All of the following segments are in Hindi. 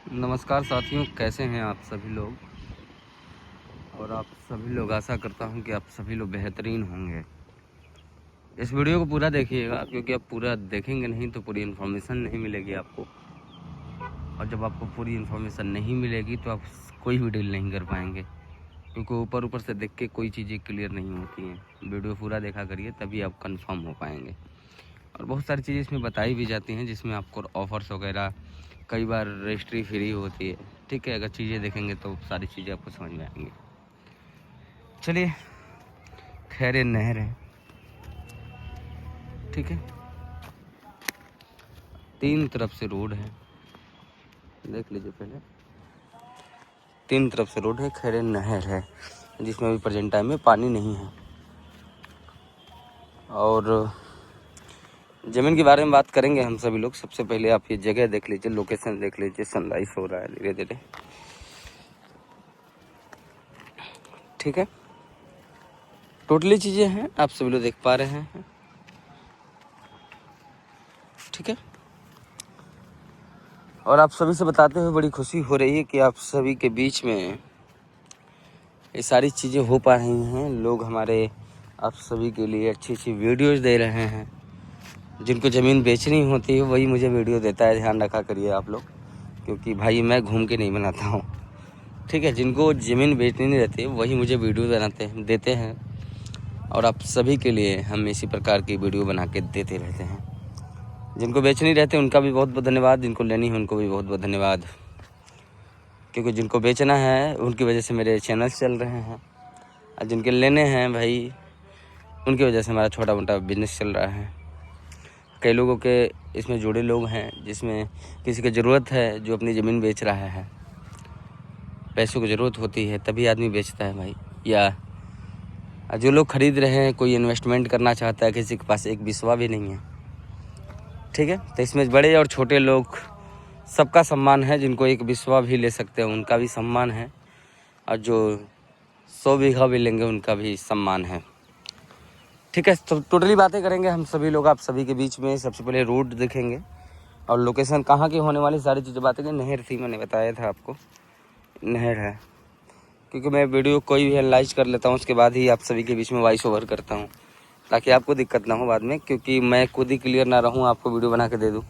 नमस्कार साथियों, कैसे हैं आप सभी लोग। और आप सभी लोग, आशा करता हूं कि आप सभी लोग बेहतरीन होंगे। इस वीडियो को पूरा देखिएगा, क्योंकि आप पूरा देखेंगे नहीं तो पूरी इन्फॉर्मेशन नहीं मिलेगी आपको। और जब आपको पूरी इन्फॉर्मेशन नहीं मिलेगी तो आप कोई भी डील नहीं कर पाएंगे, क्योंकि ऊपर ऊपर से देख के कोई चीज़ें क्लियर नहीं होती हैं। वीडियो पूरा देखा करिए, तभी आप कंफर्म हो पाएंगे। और बहुत सारी चीज़ें इसमें बताई भी जाती हैं, जिसमें आपको ऑफर्स वगैरह, कई बार रजिस्ट्री फ्री होती है। ठीक है, अगर चीज़ें देखेंगे तो सारी चीज़ें आपको समझ में आएंगी। चलिए, खैर नहर है, ठीक है, 3 तरफ से रोड है, देख लीजिए पहले। 3 तरफ से रोड है, खैर नहर है, जिसमें अभी प्रेजेंट टाइम में पानी नहीं है। और ज़मीन के बारे में बात करेंगे हम सभी लोग। सबसे पहले आप ये जगह देख लीजिए, लोकेशन देख लीजिए। सनराइज हो रहा है धीरे धीरे, ठीक है। टोटली चीज़ें हैं, आप सभी लोग देख पा रहे हैं, ठीक है। और आप सभी से बताते हुए बड़ी खुशी हो रही है कि आप सभी के बीच में ये सारी चीज़ें हो पा रही हैं। लोग हमारे आप सभी के लिए अच्छी अच्छी वीडियोज़ दे रहे हैं। जिनको ज़मीन बेचनी होती है वही मुझे वीडियो देता है, ध्यान रखा करिए आप लोग, क्योंकि भाई मैं घूम के नहीं बनाता हूँ, ठीक है। जिनको ज़मीन बेचनी नहीं रहती वही मुझे वीडियो देते हैं। और आप सभी के लिए हम इसी प्रकार की वीडियो बना के देते रहते हैं। जिनको बेचनी रहते उनका भी बहुत बहुत धन्यवाद, जिनको लेनी है उनको भी बहुत बहुत धन्यवाद, क्योंकि जिनको बेचना है उनकी वजह से मेरे चैनल चल रहे हैं, और जिनके लेने हैं भाई उनकी वजह से हमारा छोटा मोटा बिजनेस चल रहा है। कई लोगों के इसमें जुड़े लोग हैं, जिसमें किसी की ज़रूरत है जो अपनी ज़मीन बेच रहा है। पैसों की ज़रूरत होती है तभी आदमी बेचता है भाई। या जो लोग ख़रीद रहे हैं, कोई इन्वेस्टमेंट करना चाहता है, किसी के पास एक बिस्वा भी नहीं है, ठीक है। तो इसमें बड़े और छोटे लोग सबका सम्मान है। जिनको एक बिस्वा भी ले सकते हैं उनका भी सम्मान है, और जो 100 बीघा भी लेंगे उनका भी सम्मान है, ठीक है। तो टोटली बातें करेंगे हम सभी लोग आप सभी के बीच में। सबसे पहले रोड देखेंगे और लोकेशन कहाँ की होने वाली, सारी चीज़ें बातें करेंगे। नहर थी, मैंने बताया था आपको, नहर है, क्योंकि मैं वीडियो कोई भी एनालाइज कर लेता हूँ उसके बाद ही आप सभी के बीच में वॉइस ओवर करता हूँ, ताकि आपको दिक्कत ना हो बाद में। क्योंकि मैं खुद ही क्लियर ना रहूँ, आपको वीडियो बना के दे दूँ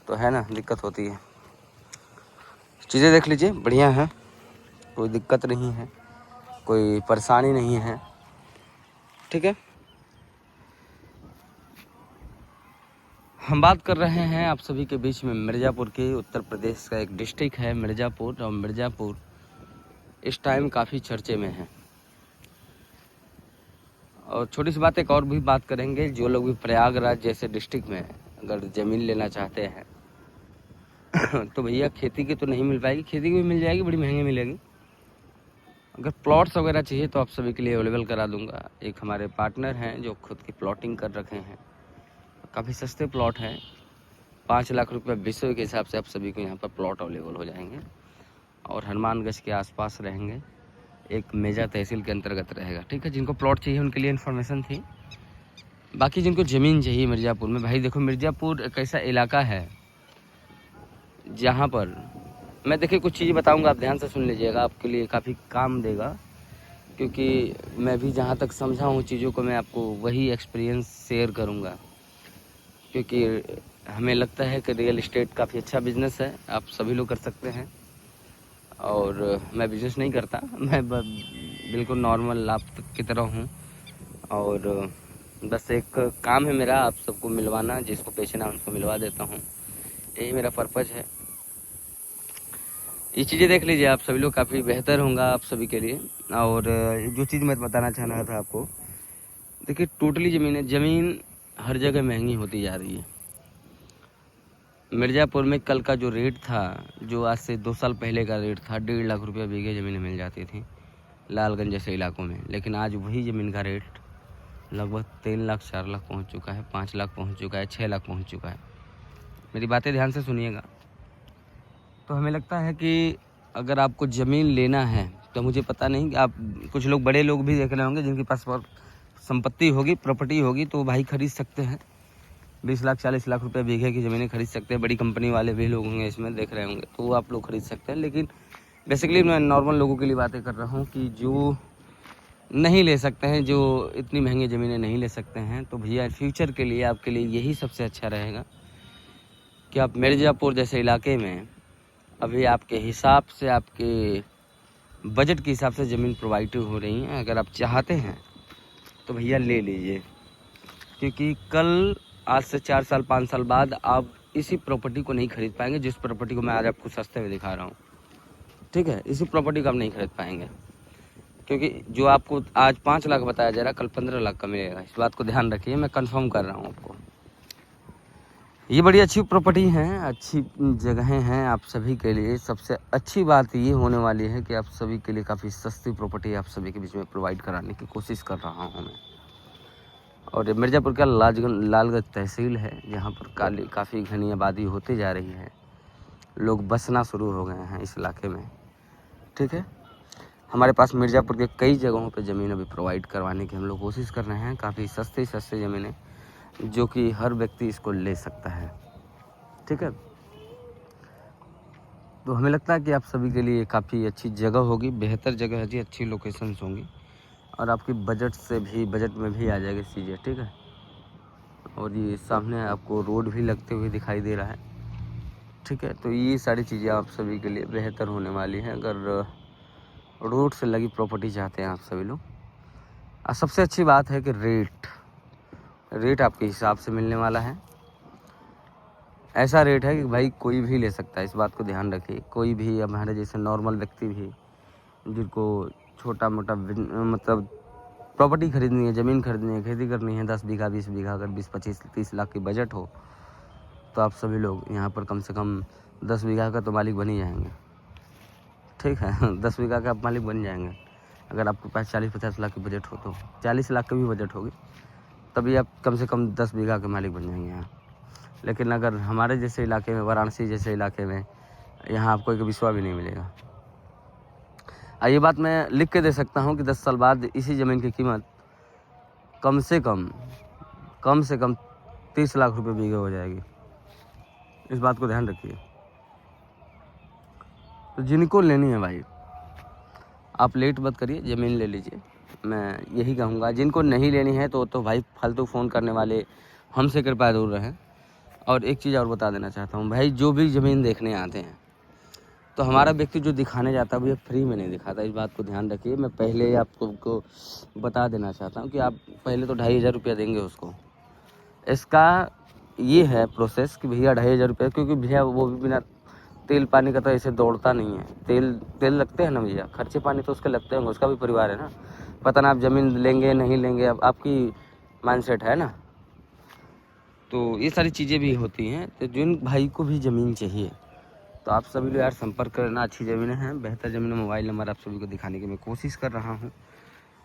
तो है ना, दिक्कत होती है। चीज़ें देख लीजिए, बढ़िया है, कोई दिक्कत नहीं है, कोई परेशानी नहीं है, ठीक है। हम बात कर रहे हैं आप सभी के बीच में मिर्ज़ापुर के, उत्तर प्रदेश का एक डिस्ट्रिक्ट है मिर्ज़ापुर। और मिर्ज़ापुर इस टाइम काफ़ी चर्चे में है। और छोटी सी बात एक और भी बात करेंगे, जो लोग भी प्रयागराज जैसे डिस्ट्रिक्ट में अगर ज़मीन लेना चाहते हैं तो भैया खेती की तो नहीं मिल पाएगी, खेती की भी मिल जाएगी, बड़ी महंगी मिलेगी। अगर प्लॉट्स वगैरह चाहिए तो आप सभी के लिए अवेलेबल करा दूंगा। एक हमारे पार्टनर हैं जो खुद की प्लॉटिंग कर रखे हैं, काफ़ी सस्ते प्लॉट हैं। 5 लाख रुपये विश्व के हिसाब से आप सभी को यहाँ पर प्लॉट अवेलेबल हो जाएंगे। और हनुमानगंज के आसपास रहेंगे, एक मेजा तहसील के अंतर्गत रहेगा, ठीक है। जिनको प्लॉट चाहिए उनके लिए इन्फॉर्मेशन थी। बाकी जिनको ज़मीन चाहिए मिर्ज़ापुर में, भाई देखो मिर्ज़ापुर एक ऐसा इलाका है जहाँ पर मैं देखिए कुछ चीज़ें बताऊँगा, आप ध्यान से सुन लीजिएगा, आपके लिए काफ़ी काम देगा। क्योंकि मैं भी जहाँ तक समझा हूँ चीज़ों को, मैं आपको वही एक्सपीरियंस शेयर करूँगा। क्योंकि हमें लगता है कि रियल इस्टेट काफ़ी अच्छा बिज़नेस है, आप सभी लोग कर सकते हैं। और मैं बिज़नेस नहीं करता, मैं बिल्कुल नॉर्मल आप की तरह हूँ। और बस एक काम है मेरा आप सबको मिलवाना, जिसको बेचना उनको मिलवा देता हूँ, यही मेरा पर्पज़ है। ये चीज़ें देख लीजिए, आप सभी लोग काफ़ी बेहतर होगा आप सभी के लिए। और जो चीज़ मैं बताना चाह रहा था आपको, देखिए टोटली ज़मीन हर जगह महंगी होती जा रही है। मिर्ज़ापुर में कल का जो रेट था, जो आज से 2 साल पहले का रेट था, 1.5 लाख रुपये बीघे ज़मीनें मिल जाती थी लालगंज जैसे इलाकों में। लेकिन आज वही ज़मीन का रेट लगभग 3 लाख 4 लाख पहुँच चुका है, 5 लाख पहुँच चुका है, 6 लाख पहुँच चुका है। मेरी बातें ध्यान से सुनिएगा। तो हमें लगता है कि अगर आपको ज़मीन लेना है तो मुझे पता नहीं, आप कुछ लोग बड़े लोग भी देख रहे होंगे जिनके पास संपत्ति होगी, प्रॉपर्टी होगी, तो भाई खरीद सकते हैं। 20 लाख 40 लाख रुपए बीघे की ज़मीनें खरीद सकते हैं। बड़ी कंपनी वाले भी लोग होंगे इसमें देख रहे होंगे, तो वो आप लोग खरीद सकते हैं। लेकिन बेसिकली मैं नॉर्मल लोगों के लिए बातें कर रहा हूँ कि जो नहीं ले सकते हैं, जो इतनी महंगी ज़मीनें नहीं ले सकते हैं, तो भैया फ्यूचर के लिए आपके लिए यही सबसे अच्छा रहेगा कि आप मिर्ज़ापुर जैसे इलाके में अभी आपके हिसाब से, आपके बजट के हिसाब से ज़मीन प्रोवाइड हो रही हैं। अगर आप चाहते हैं तो भैया ले लीजिए, क्योंकि कल आज से 4 साल 5 साल बाद आप इसी प्रॉपर्टी को नहीं खरीद पाएंगे जिस प्रॉपर्टी को मैं आज आपको सस्ते में दिखा रहा हूँ। ठीक है, इसी प्रॉपर्टी को आप नहीं खरीद पाएंगे, क्योंकि जो आपको आज 5 लाख बताया जा रहा है कल 15 लाख का मिलेगा। इस बात को ध्यान रखिए, मैं कंफर्म कर रहा हूँ आपको। ये बड़ी अच्छी प्रॉपर्टी हैं, अच्छी जगहें हैं आप सभी के लिए। सबसे अच्छी बात ये होने वाली है कि आप सभी के लिए काफ़ी सस्ती प्रॉपर्टी आप सभी के बीच में प्रोवाइड कराने की कोशिश कर रहा हूँ मैं। और मिर्ज़ापुर का लालगंज तहसील है, जहाँ पर काफ़ी घनी आबादी होती जा रही है, लोग बसना शुरू हो गए हैं इस इलाके में। ठीक है, हमारे पास मिर्ज़ापुर के कई जगहों पे ज़मीन अभी प्रोवाइड करवाने की हम लोग कोशिश कर रहे हैं, काफ़ी सस्ती ज़मीनें जो कि हर व्यक्ति इसको ले सकता है। ठीक है, तो हमें लगता है कि आप सभी के लिए काफ़ी अच्छी जगह होगी, बेहतर जगह है जी, अच्छी लोकेशंस होंगी और आपकी बजट में भी आ जाएगी चीज़ें। ठीक है, और ये सामने आपको रोड भी लगते हुए दिखाई दे रहा है। ठीक है, तो ये सारी चीज़ें आप सभी के लिए बेहतर होने वाली हैं अगर रोड से लगी प्रॉपर्टी चाहते हैं आप सभी लोग। और सबसे अच्छी बात है कि रेट आपके हिसाब से मिलने वाला है। ऐसा रेट है कि भाई कोई भी ले सकता है, इस बात को ध्यान रखिए। कोई भी हमारे जैसे नॉर्मल व्यक्ति भी जिनको छोटा मोटा मतलब प्रॉपर्टी खरीदनी है, ज़मीन खरीदनी है, खेती करनी है 10 बीघा 20 बीघा, अगर 20 25 30 लाख की बजट हो तो आप सभी लोग यहाँ पर कम से कम 10 बीघा का तो मालिक बन ही जाएंगे। ठीक है 10 बीघा का आप मालिक बन जाएंगे। अगर आपके पास 40-50 लाख की बजट हो तो 40 लाख की भी बजट होगी तभी आप कम से कम 10 बीघा के मालिक बन जाएंगे यहाँ। लेकिन अगर हमारे जैसे इलाके में, वाराणसी जैसे इलाके में, यहाँ आपको एक विश्वा भी नहीं मिलेगा। ये बात मैं लिख के दे सकता हूँ कि 10 साल बाद इसी ज़मीन की कीमत कम से कम 30 लाख रुपए बीघे हो जाएगी। इस बात को ध्यान रखिए। तो जिनको लेनी है भाई, आप लेट मत करिए, ज़मीन ले लीजिए, मैं यही कहूँगा। जिनको नहीं लेनी है तो भाई फालतू फ़ोन करने वाले हमसे कृपया दूर रहें। और एक चीज़ और बता देना चाहता हूँ भाई, जो भी ज़मीन देखने आते हैं तो हमारा व्यक्ति जो दिखाने जाता है वो ये फ्री में नहीं दिखाता, इस बात को ध्यान रखिए। मैं पहले आपको बता देना चाहता हूँ कि आप पहले तो 2,500 रुपया देंगे उसको। इसका ये है प्रोसेस कि भैया 2,500 रुपये, क्योंकि भैया वो भी बिना तेल पानी का तो ऐसे दौड़ता नहीं है। तेल लगते हैं ना भैया, खर्चे पानी तो उसके लगते होंगे, उसका भी परिवार है ना। पता ना आप ज़मीन लेंगे नहीं लेंगे, अब आपकी माइंडसेट है ना। तो ये सारी चीज़ें भी होती हैं। तो जिन भाई को भी ज़मीन चाहिए तो आप सभी लोग यार संपर्क करना। अच्छी ज़मीनें हैं, बेहतर ज़मीनें, मोबाइल नंबर आप सभी को दिखाने की मैं कोशिश कर रहा हूँ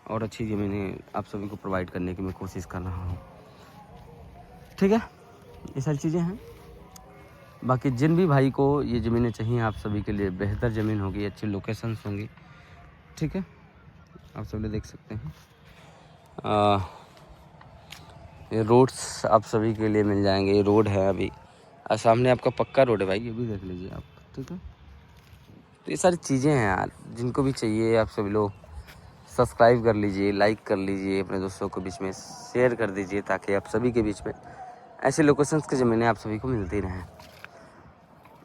और अच्छी ज़मीनें आप सभी को प्रोवाइड करने की मैं कोशिश कर रहा हूँ। ठीक है, ये सारी चीज़ें हैं। बाकी जिन भी भाई को ये ज़मीनें चाहिए आप सभी के लिए बेहतर ज़मीन होगी, अच्छी लोकेशंस होंगी। ठीक है, आप सब लोग देख सकते हैं ये रोड्स आप सभी के लिए मिल जाएंगे। ये रोड है अभी और सामने आपका पक्का रोड है भाई, ये भी देख लीजिए आप। ठीक है, तो ये सारी चीज़ें हैं यार, जिनको भी चाहिए आप सभी लोग सब्सक्राइब कर लीजिए, लाइक कर लीजिए, अपने दोस्तों के बीच में शेयर कर दीजिए, ताकि आप सभी के बीच में ऐसे लोकेशंस की ज़मीनें आप सभी को मिलती रहें।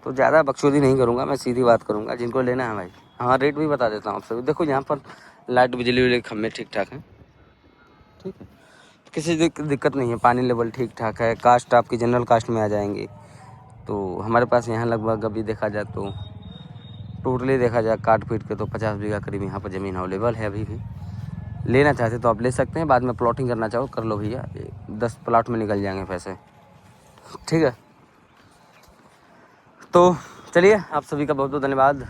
तो ज़्यादा बकचोदी नहीं करूँगा, मैं सीधी बात करूँगा। जिनको लेना है भाई, हाँ रेट भी बता देता हूँ आप सभी। देखो यहाँ पर लाइट बिजली वाले खम्भे ठीक ठाक हैं। ठीक है, किसी दिक्कत नहीं है, पानी लेवल ठीक ठाक है। कास्ट आपकी जनरल कास्ट में आ जाएंगी। तो हमारे पास यहाँ लगभग अभी देखा जाए तो टोटली देखा जाए काट पीट के तो 50 बीघा करीब यहाँ पर ज़मीन अवेलेबल है। अभी भी लेना चाहते तो आप ले सकते हैं, बाद में प्लॉटिंग करना चाहो कर लो भैया, 10 प्लाट में निकल जाएंगे पैसे। ठीक है, तो चलिए आप सभी का बहुत बहुत धन्यवाद।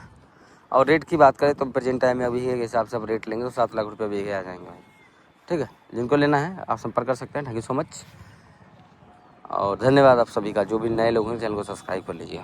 और रेट की बात करें तो प्रेजेंट टाइम में अभी के हिसाब से आप रेट लेंगे तो 7 लाख रुपये बीघे आ जाएंगे भाई। ठीक है, जिनको लेना है आप संपर्क कर सकते हैं। थैंक यू सो मच और धन्यवाद आप सभी का। जो भी नए लोग हैं चैनल को सब्सक्राइब कर लीजिए।